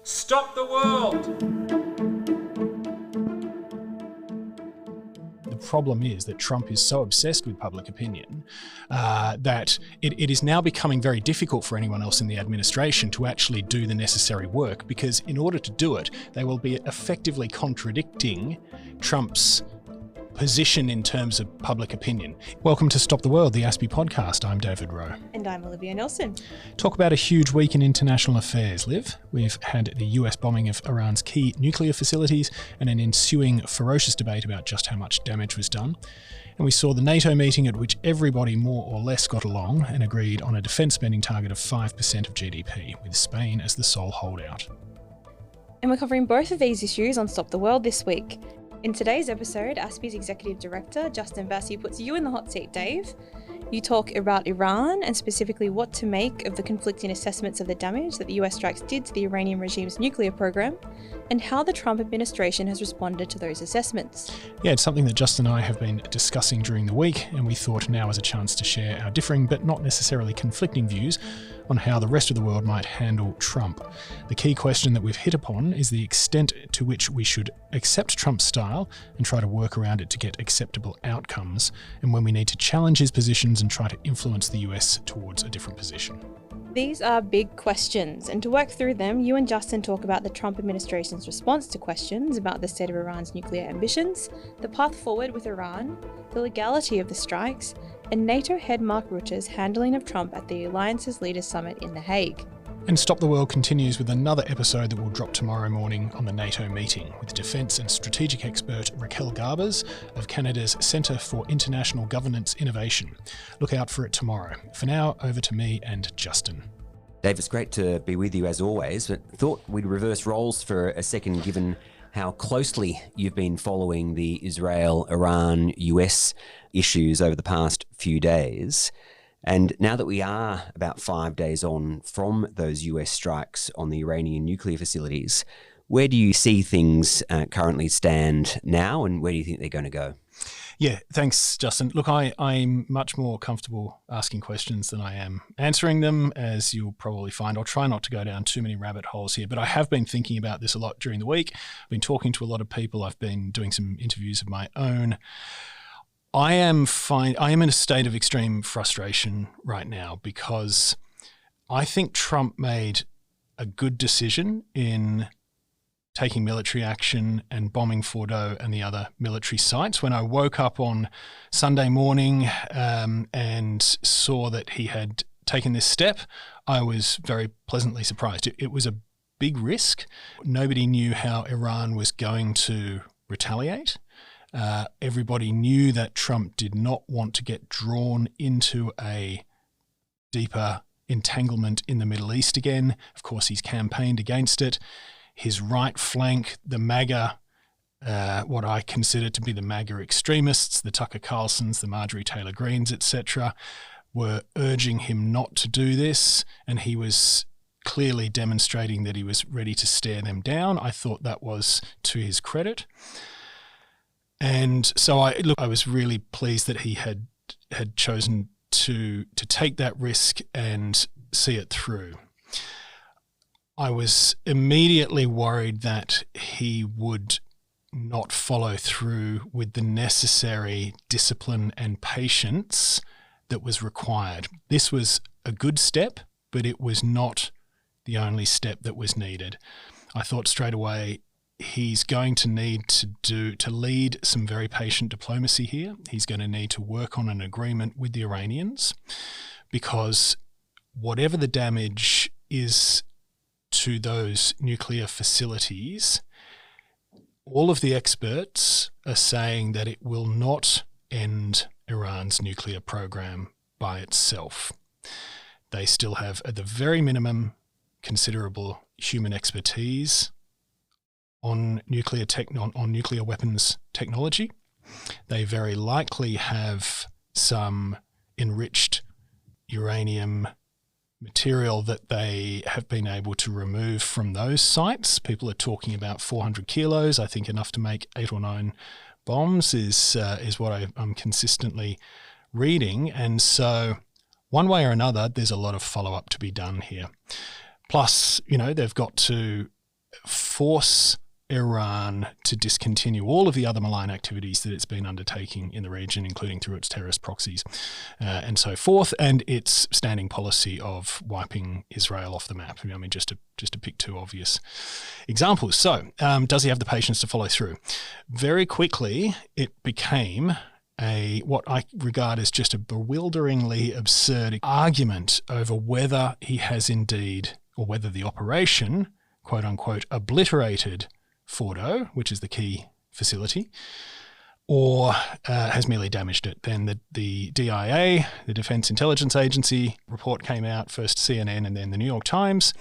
Stop the world! The problem is that Trump is so obsessed with public opinion that it is now becoming very difficult for anyone else in the administration to actually do the necessary work, because in order to do it, they will be effectively contradicting Trump's position in terms of public opinion. Welcome to Stop the World, the ASPI podcast. I'm David Wroe. And I'm Olivia Nelson. Talk about a huge week in international affairs, Liv. We've had the US bombing of Iran's key nuclear facilities and an ensuing ferocious debate about just how much damage was done. And we saw the NATO meeting at which everybody more or less got along and agreed on a defence spending target of 5% of GDP, with Spain as the sole holdout. And we're covering both of these issues on Stop the World this week. In today's episode, ASPI's Executive Director, Justin Bassi, puts you in the hot seat, Dave. You talk about Iran and specifically what to make of the conflicting assessments of the damage that the US strikes did to the Iranian regime's nuclear program and how the Trump administration has responded to those assessments. Yeah, it's something that Justin and I have been discussing during the week, and we thought now was a chance to share our differing but not necessarily conflicting views on how the rest of the world might handle Trump. The key question that we've hit upon is the extent to which we should accept Trump's style and try to work around it to get acceptable outcomes, and when we need to challenge his positions and try to influence the US towards a different position. These are big questions, and to work through them, you and Justin talk about the Trump administration's response to questions about the state of Iran's nuclear ambitions, the path forward with Iran, the legality of the strikes, and NATO head Mark Rutte's handling of Trump at the Alliance's Leaders Summit in The Hague. And Stop the World continues with another episode that will drop tomorrow morning on the NATO meeting with defence and strategic expert Raquel Garbers of Canada's Centre for International Governance Innovation. Look out for it tomorrow. For now, over to me and Justin. Dave, it's great to be with you as always, but thought we'd reverse roles for a second given how closely you've been following the Israel-Iran-US issues over the past few days. And now that we are about 5 days on from those US strikes on the Iranian nuclear facilities, where do you see things currently stand now, and where do you think they're going to go? Yeah, thanks, Justin. Look, I'm much more comfortable asking questions than I am answering them, as you'll probably find. I'll try not to go down too many rabbit holes here, but I have been thinking about this a lot during the week. I've been talking to a lot of people. I've been doing some interviews of my own. I am in a state of extreme frustration right now because I think Trump made a good decision in taking military action and bombing Fordo and the other military sites. When I woke up on Sunday morning and saw that he had taken this step, I was very pleasantly surprised. It was a big risk. Nobody knew how Iran was going to retaliate. Everybody knew that Trump did not want to get drawn into a deeper entanglement in the Middle East again. Of course, he's campaigned against it. His right flank, the MAGA, what I consider to be the MAGA extremists, the Tucker Carlsons, the Marjorie Taylor Greens, etc., were urging him not to do this, and he was clearly demonstrating that he was ready to stare them down. I thought that was to his credit. And so I was really pleased that he had chosen to take that risk and see it through. I was immediately worried that he would not follow through with the necessary discipline and patience that was required. This was a good step, but it was not the only step that was needed. I thought straight away, he's going to need to lead some very patient diplomacy here. He's going to need to work on an agreement with the Iranians, because whatever the damage is to those nuclear facilities, all of the experts are saying that it will not end Iran's nuclear program by itself. They still have, at the very minimum, considerable human expertise on nuclear weapons technology. They very likely have some enriched uranium material that they have been able to remove from those sites. People are talking about 400 kilos. I think enough to make 8 or 9 bombs is what I'm consistently reading. And so one way or another, there's a lot of follow-up to be done here. Plus, they've got to force Iran to discontinue all of the other malign activities that it's been undertaking in the region, including through its terrorist proxies and so forth, and its standing policy of wiping Israel off the map. I mean, just to pick two obvious examples. So, does he have the patience to follow through? Very quickly, it became what I regard as just a bewilderingly absurd argument over whether he has indeed, or whether the operation, quote unquote, obliterated Fordo, which is the key facility, or has merely damaged it. Then the DIA, the Defense Intelligence Agency, report came out, first CNN and then the New York Times,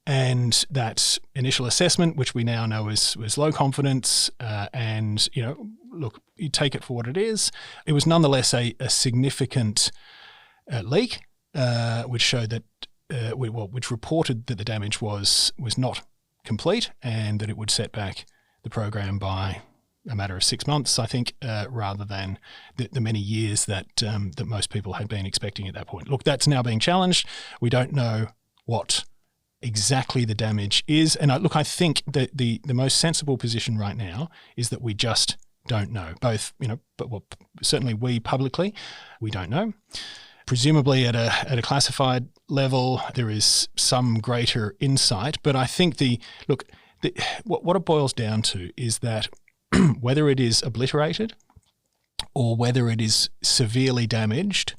and that initial assessment, which we now know was low confidence, and, look, you take it for what it is. It was nonetheless a significant leak, which showed that, which reported that the damage was not complete and that it would set back the program by a matter of 6 months, I think, rather than the many years that most people had been expecting at that point. Look, that's now being challenged. We don't know what exactly the damage is. And I think that the most sensible position right now is that we just don't know. Both, certainly we publicly, we don't know. Presumably at a classified level, there is some greater insight. But I think what it boils down to is that whether it is obliterated or whether it is severely damaged,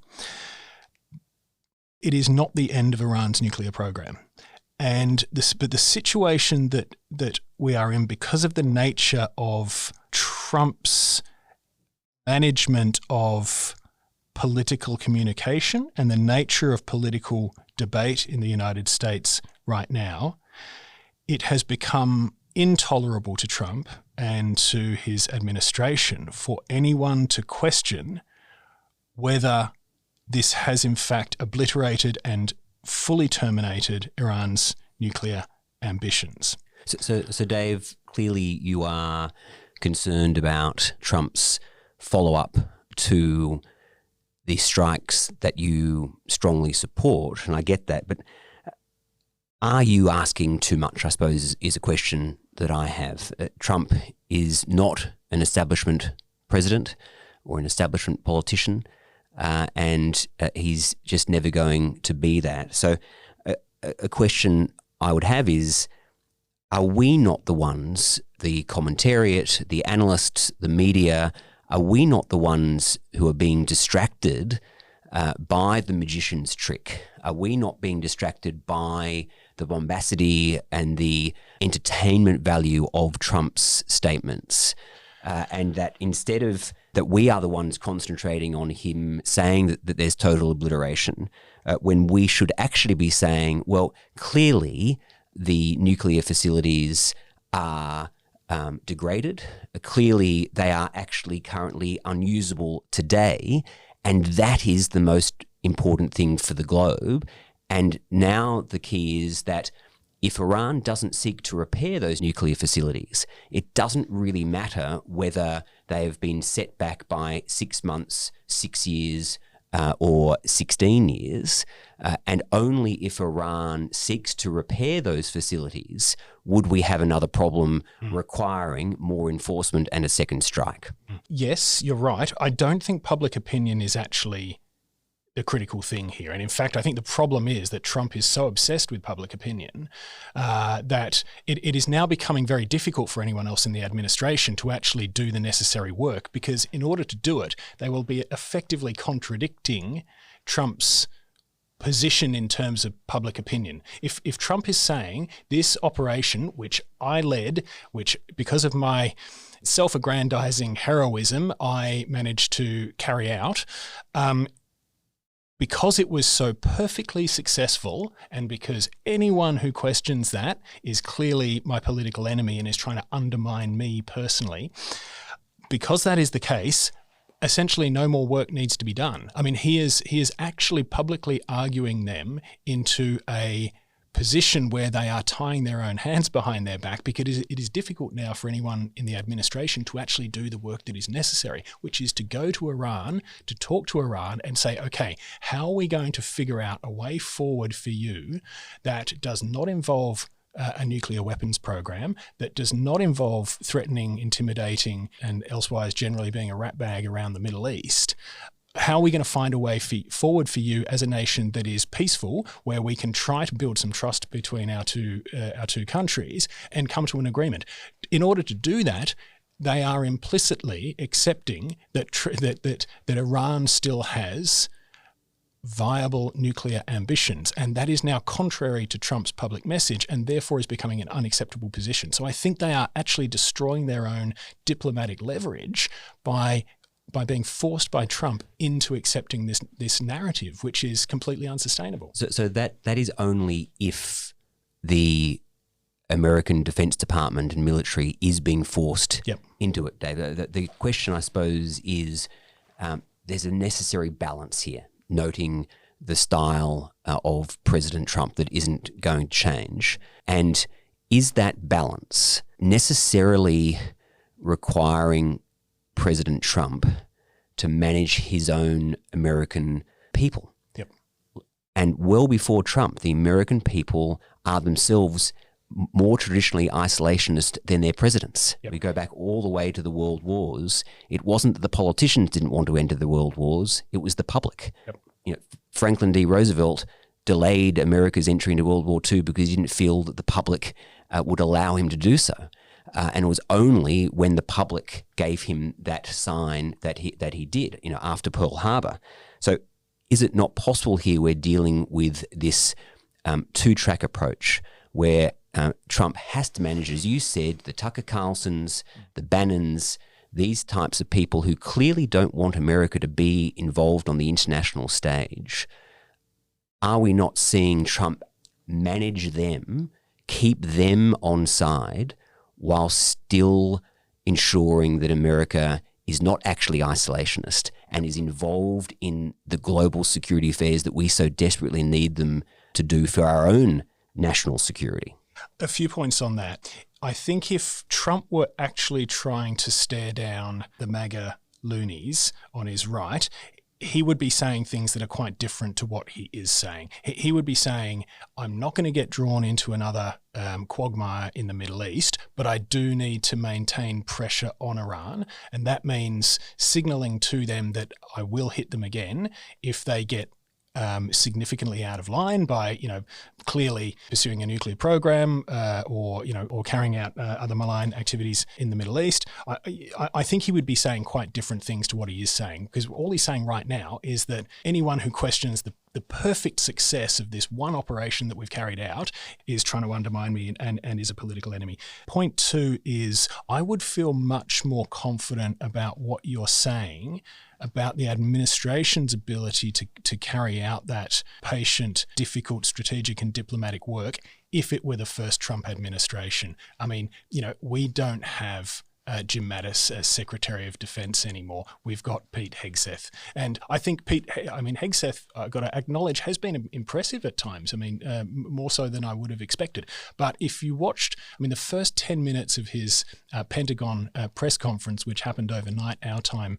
it is not the end of Iran's nuclear program. But the situation that we are in, because of the nature of Trump's management of political communication and the nature of political debate in the United States right now, it has become intolerable to Trump and to his administration for anyone to question whether this has in fact obliterated and fully terminated Iran's nuclear ambitions. So Dave, clearly you are concerned about Trump's follow-up to the strikes that you strongly support, and I get that, but are you asking too much, I suppose, is a question that I have. Trump is not an establishment president or an establishment politician, and he's just never going to be that. So a question I would have is, are we not the ones, the commentariat, the analysts, the media, are we not the ones who are being distracted by the magician's trick? Are we not being distracted by the bombacity and the entertainment value of Trump's statements? And that instead of that we are the ones concentrating on him saying that there's total obliteration, when we should actually be saying, well, clearly the nuclear facilities are degraded. Clearly, they are actually currently unusable today, and that is the most important thing for the globe. And now the key is that if Iran doesn't seek to repair those nuclear facilities, it doesn't really matter whether they have been set back by 6 months, 6 years, or 16 years, and only if Iran seeks to repair those facilities would we have another problem requiring more enforcement and a second strike. Yes, you're right. I don't think public opinion is actually the critical thing here. And in fact, I think the problem is that Trump is so obsessed with public opinion that it is now becoming very difficult for anyone else in the administration to actually do the necessary work, because in order to do it, they will be effectively contradicting Trump's position in terms of public opinion. If Trump is saying this operation, which I led, which because of my self-aggrandizing heroism, I managed to carry out, because it was so perfectly successful, and because anyone who questions that is clearly my political enemy and is trying to undermine me personally, because that is the case, essentially no more work needs to be done. I mean, he is actually publicly arguing them into a position where they are tying their own hands behind their back, because it is difficult now for anyone in the administration to actually do the work that is necessary, which is to go to Iran, to talk to Iran and say, okay, how are we going to figure out a way forward for you that does not involve a nuclear weapons program that does not involve threatening, intimidating, and elsewise generally being a rat bag around the Middle East, how are we going to find a way forward for you as a nation that is peaceful, where we can try to build some trust between our two countries and come to an agreement? In order to do that, they are implicitly accepting that Iran still has viable nuclear ambitions, and that is now contrary to Trump's public message and therefore is becoming an unacceptable position. So I think they are actually destroying their own diplomatic leverage by being forced by Trump into accepting this narrative, which is completely unsustainable. So that is only if the American Defense Department and military is being forced into it, Dave. The question, I suppose, is there's a necessary balance here, noting the style of President Trump that isn't going to change. And is that balance necessarily requiring President Trump to manage his own American people? Yep. And well before Trump, the American people are themselves more traditionally isolationist than their presidents. Yep. We go back all the way to the World Wars. It wasn't that the politicians didn't want to enter the World Wars, it was the public. Yep. Franklin D. Roosevelt delayed America's entry into World War II because he didn't feel that the public would allow him to do so. And it was only when the public gave him that sign that he did, after Pearl Harbor. So is it not possible here we're dealing with this two-track approach where Trump has to manage, as you said, the Tucker Carlsons, the Bannons, these types of people who clearly don't want America to be involved on the international stage? Are we not seeing Trump manage them, keep them on side, while still ensuring that America is not actually isolationist and is involved in the global security affairs that we so desperately need them to do for our own national security? A few points on that. I think if Trump were actually trying to stare down the MAGA loonies on his right, he would be saying things that are quite different to what he is saying. He would be saying, I'm not going to get drawn into another quagmire in the Middle East, but I do need to maintain pressure on Iran. And that means signaling to them that I will hit them again if they get significantly out of line by, clearly pursuing a nuclear program or carrying out other malign activities in the Middle East. I think he would be saying quite different things to what he is saying, because all he's saying right now is that anyone who questions the perfect success of this one operation that we've carried out is trying to undermine me and is a political enemy. Point two is I would feel much more confident about what you're saying about the administration's ability to carry out that patient, difficult, strategic and diplomatic work if it were the first Trump administration. I mean, we don't have Jim Mattis as Secretary of Defense anymore. We've got Pete Hegseth. And I think Hegseth, I've got to acknowledge, has been impressive at times. More so than I would have expected. But if you watched, the first 10 minutes of his Pentagon press conference, which happened overnight our time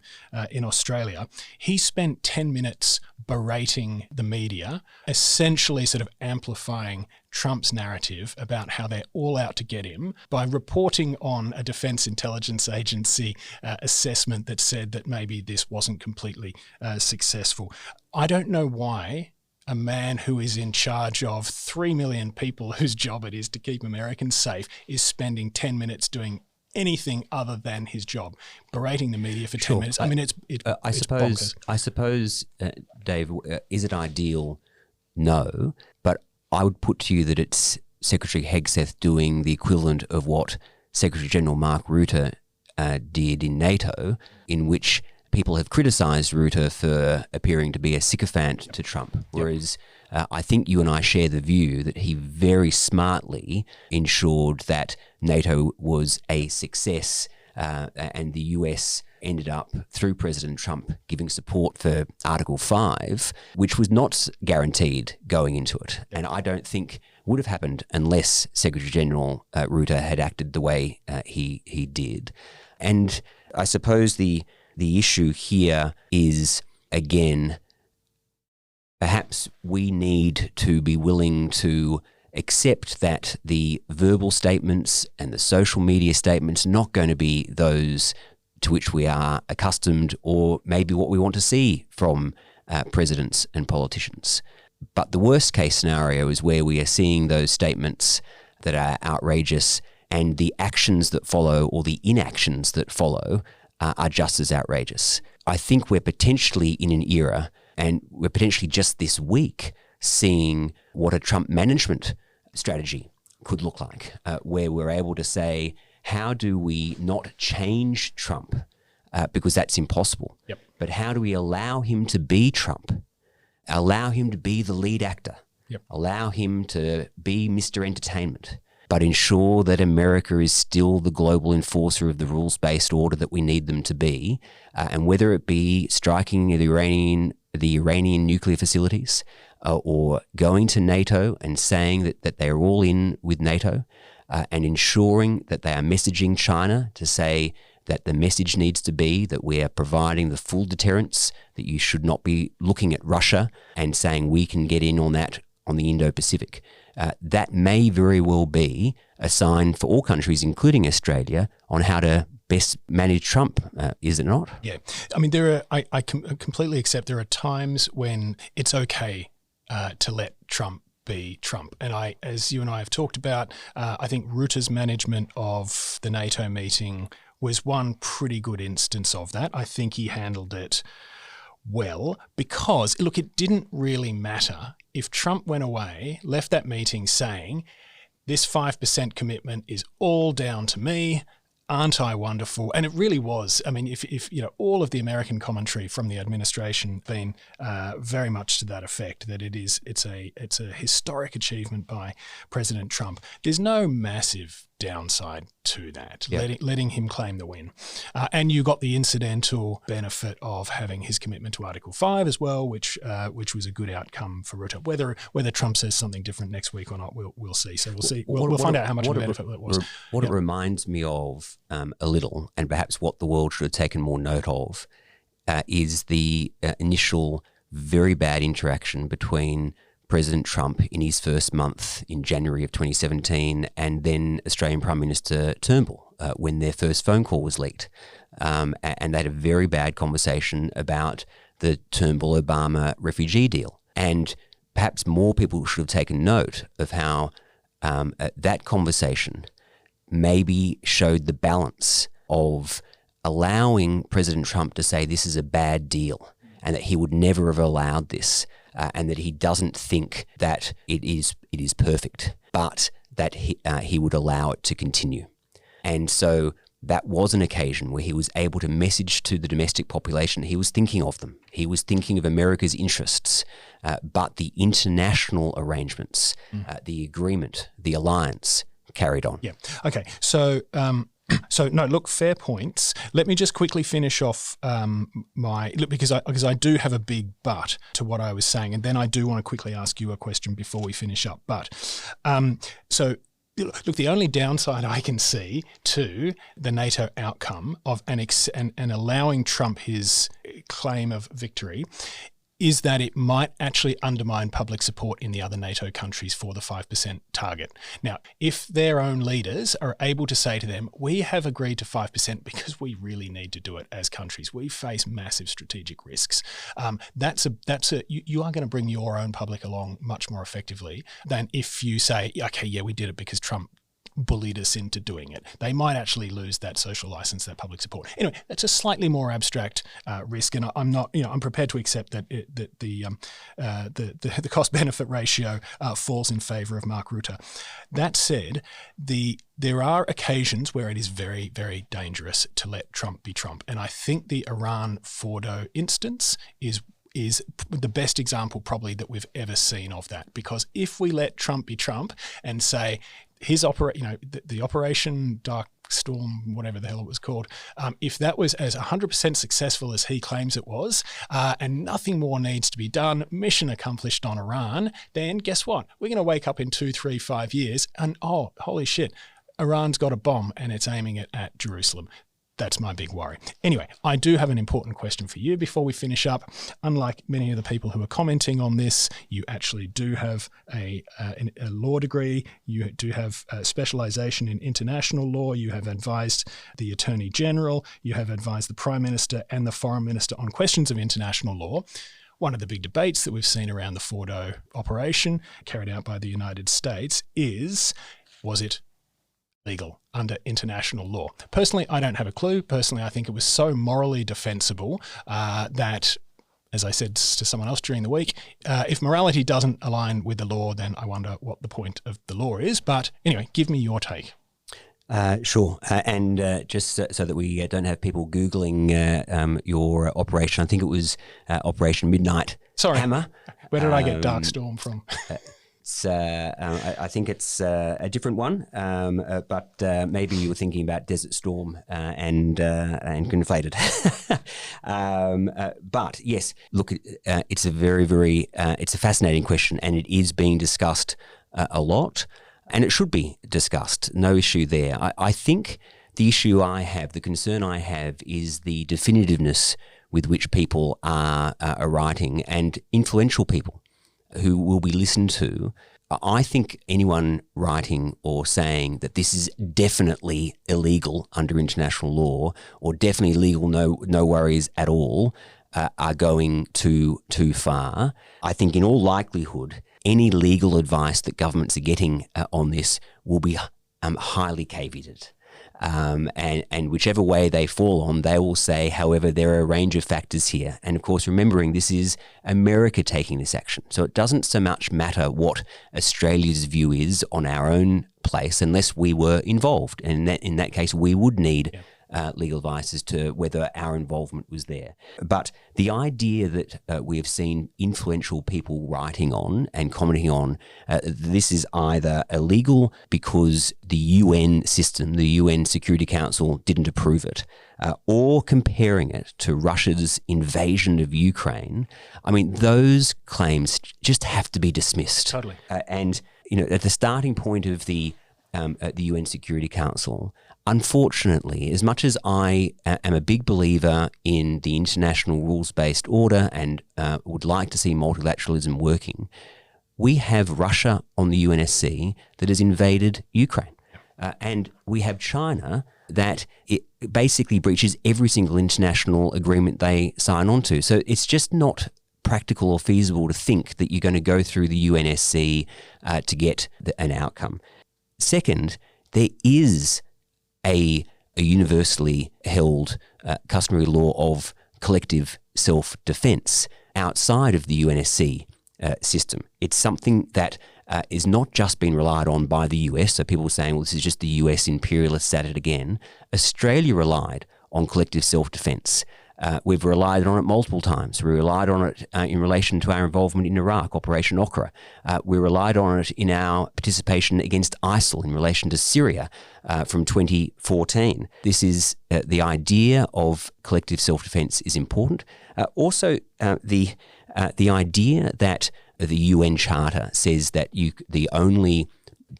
in Australia, he spent 10 minutes berating the media, essentially sort of amplifying Trump's narrative about how they're all out to get him by reporting on a Defense Intelligence Agency assessment that said that maybe this wasn't completely successful. I don't know why a man who is in charge of 3 million people whose job it is to keep Americans safe is spending 10 minutes doing anything other than his job, berating the media for 10 minutes. It's bonkers. I suppose, Dave, is it ideal? No, but I would put to you that it's Secretary Hegseth doing the equivalent of what Secretary General Mark Rutte did in NATO, in which people have criticised Rutte for appearing to be a sycophant to Trump, whereas I think you and I share the view that he very smartly ensured that NATO was a success and the US ended up, through President Trump, giving support for Article 5, which was not guaranteed going into it. And I don't think would have happened unless Secretary General Rutte had acted the way he did. And I suppose the issue here is, again, perhaps we need to be willing to accept that the verbal statements and the social media statements are not going to be those to which we are accustomed or maybe what we want to see from presidents and politicians. But the worst case scenario is where we are seeing those statements that are outrageous and the actions that follow or the inactions that follow are just as outrageous. I think we're potentially in an era, and we're potentially just this week seeing what a Trump management strategy could look like, where we're able to say, how do we not change Trump? Because that's impossible. Yep. But how do we allow him to be Trump? Allow him to be the lead actor. Yep. Allow him to be Mr. Entertainment, but ensure that America is still the global enforcer of the rules-based order that we need them to be. And whether it be striking the Iranian nuclear facilities or going to NATO and saying that they're all in with NATO and ensuring that they are messaging China to say that the message needs to be that we are providing the full deterrence, that you should not be looking at Russia and saying we can get in on that on the Indo-Pacific. That may very well be a sign for all countries, including Australia, on how to best manage Trump, is it not? Yeah. I mean, I completely accept there are times when it's okay to let Trump be Trump. And as you and I have talked about, I think Rutte's management of the NATO meeting was one pretty good instance of that. I think he handled it well because, look, it didn't really matter if Trump went away, left that meeting saying, this 5% commitment is all down to me, aren't I wonderful? And it really was. I mean, if you know, all of the American commentary from the administration been very much to that effect, that it's a historic achievement by President Trump. There's no massive downside to that, yep. letting him claim the win. And you got the incidental benefit of having his commitment to Article 5 as well, which was a good outcome for Rutte. Whether Trump says something different next week or not, we'll see. So we'll see. We'll find out how much of a benefit that was. What it reminds me of a little, and perhaps what the world should have taken more note of, is the initial very bad interaction between President Trump in his first month in January of 2017 and then Australian Prime Minister Turnbull when their first phone call was leaked. And they had a very bad conversation about the Turnbull-Obama refugee deal. And perhaps more people should have taken note of how that conversation maybe showed the balance of allowing President Trump to say this is a bad deal and that he would never have allowed this. And that he doesn't think that it is perfect, but that he would allow it to continue. And so that was an occasion where he was able to message to the domestic population he was thinking of them. He was thinking of America's interests, but the international arrangements, the agreement, the alliance carried on. Yeah. Okay. So no, look, fair points. Let me just quickly finish off because I do have a big but to what I was saying, and then I do want to quickly ask you a question before we finish up. But so look, the only downside I can see to the NATO outcome of and allowing Trump his claim of victory is that it might actually undermine public support in the other NATO countries for the 5% target. Now, if their own leaders are able to say to them, we have agreed to 5% because we really need to do it as countries, we face massive strategic risks, you are going to bring your own public along much more effectively than if you say, okay, yeah, we did it because Trump bullied us into doing it. They might actually lose that social license, that public support. Anyway, that's a slightly more abstract risk, and I'm not, I'm prepared to accept that the cost benefit ratio falls in favour of Mark Rutte. That said, there are occasions where it is very, very dangerous to let Trump be Trump, and I think the Iran Fordo instance is the best example probably that we've ever seen of that. Because if we let Trump be Trump and say his the Operation Dark Storm, whatever the hell it was called, if that was as 100% successful as he claims it was, and nothing more needs to be done, mission accomplished on Iran, then guess what? We're going to wake up in 2, 3, 5 years and, oh, holy shit, Iran's got a bomb and it's aiming it at Jerusalem. That's my big worry. Anyway, I do have an important question for you before we finish up. Unlike many of the people who are commenting on this, you actually do have a law degree. You do have a specialization in international law. You have advised the Attorney General. You have advised the Prime Minister and the Foreign Minister on questions of international law. One of the big debates that we've seen around the Fordo operation carried out by the United States is, was it legal under international law? Personally, I don't have a clue. Personally, I think it was so morally defensible that, as I said to someone else during the week, if morality doesn't align with the law, then I wonder what the point of the law is. But anyway, give me your take. Sure. And just so that we don't have people Googling your operation, I think it was Operation Midnight Hammer. Where did I get Dark Storm from? I think it's a different one, but maybe you were thinking about Desert Storm and conflated. But yes, look, it's a very it's a fascinating question, and it is being discussed a lot, and it should be discussed. No issue there. I think the issue the concern I have, is the definitiveness with which people are writing, and influential people who will be listened to. I think anyone writing or saying that this is definitely illegal under international law, or definitely legal, no worries at all, are going too far. I think in all likelihood, any legal advice that governments are getting on this will be highly caveated. And whichever way they fall on, they will say, however, there are a range of factors here. And of course, remembering this is America taking this action. So it doesn't so much matter what Australia's view is on our own place, unless we were involved. And in that case, we would need legal advice as to whether our involvement was there. But the idea that we have seen influential people writing on and commenting on this is either illegal because the UN system, the UN Security Council, didn't approve it, or comparing it to Russia's invasion of Ukraine, I mean, those claims just have to be dismissed. Totally. And, at the starting point of the UN Security Council, unfortunately, as much as I am a big believer in the international rules-based order and would like to see multilateralism working, we have Russia on the UNSC that has invaded Ukraine. And we have China that it basically breaches every single international agreement they sign on to. So it's just not practical or feasible to think that you're going to go through the UNSC to get an outcome. Second, there is a universally held customary law of collective self-defense outside of the UNSC system. It's something that is not just being relied on by the US, so people saying, well, this is just the US imperialists at it again. Australia relied on collective self-defense. We've relied on it multiple times. We relied on it in relation to our involvement in Iraq, Operation Okra. We relied on it in our participation against ISIL in relation to Syria from 2014. This is the idea of collective self-defense is important. Also, the idea that the UN Charter says that the only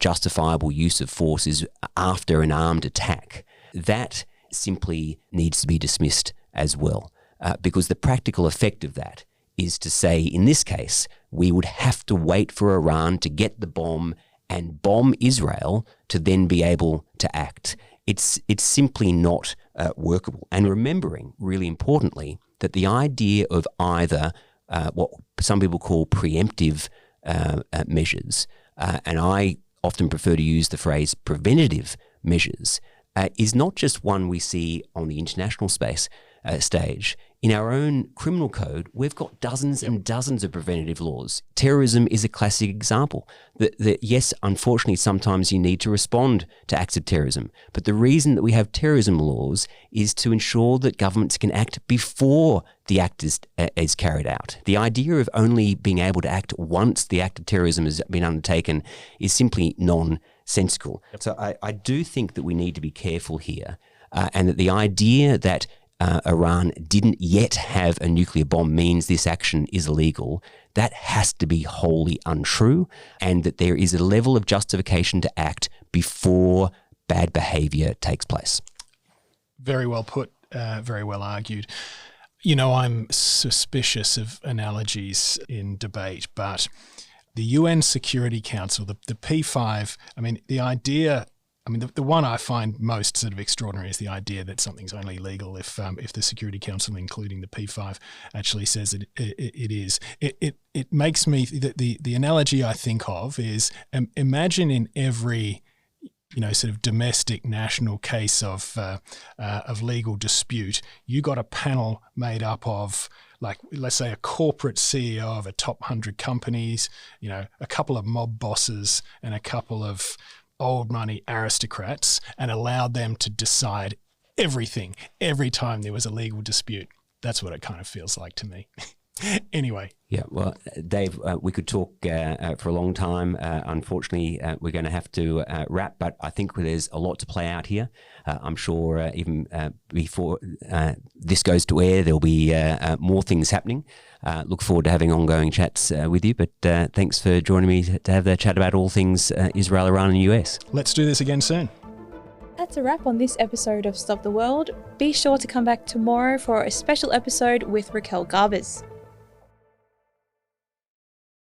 justifiable use of force is after an armed attack, that simply needs to be dismissed as well, because the practical effect of that is to say, in this case, we would have to wait for Iran to get the bomb and bomb Israel to then be able to act. It's simply not workable. And remembering, really importantly, that the idea of either what some people call preemptive measures, and I often prefer to use the phrase preventative measures, is not just one we see on the international stage. In our own criminal code, we've got dozens and dozens of preventative laws. Terrorism is a classic example. That yes, unfortunately, sometimes you need to respond to acts of terrorism. But the reason that we have terrorism laws is to ensure that governments can act before the act is carried out. The idea of only being able to act once the act of terrorism has been undertaken is simply nonsensical. So I do think that we need to be careful here, and that the idea that Iran didn't yet have a nuclear bomb means this action is illegal, that has to be wholly untrue, and that there is a level of justification to act before bad behaviour takes place. Very well put, very well argued. You know, I'm suspicious of analogies in debate, but the UN Security Council, the P5, I mean, the idea, I mean, the one I find most sort of extraordinary is the idea that something's only legal if the Security Council, including the P5, actually says it is. It makes me, the analogy I think of is, imagine in every, you know, sort of domestic national case of legal dispute, you got a panel made up of, like, let's say a corporate CEO of a top 100 companies, you know, a couple of mob bosses and a couple of old money aristocrats, and allowed them to decide everything every time there was a legal dispute. That's what it kind of feels like to me. Anyway. Yeah, well, Dave, we could talk for a long time. Unfortunately, we're going to have to wrap, but I think there's a lot to play out here. I'm sure even before this goes to air, there'll be more things happening. Look forward to having ongoing chats with you, but thanks for joining me to have the chat about all things Israel, Iran and US. Let's do this again soon. That's a wrap on this episode of Stop the World. Be sure to come back tomorrow for a special episode with Raquel Garbers.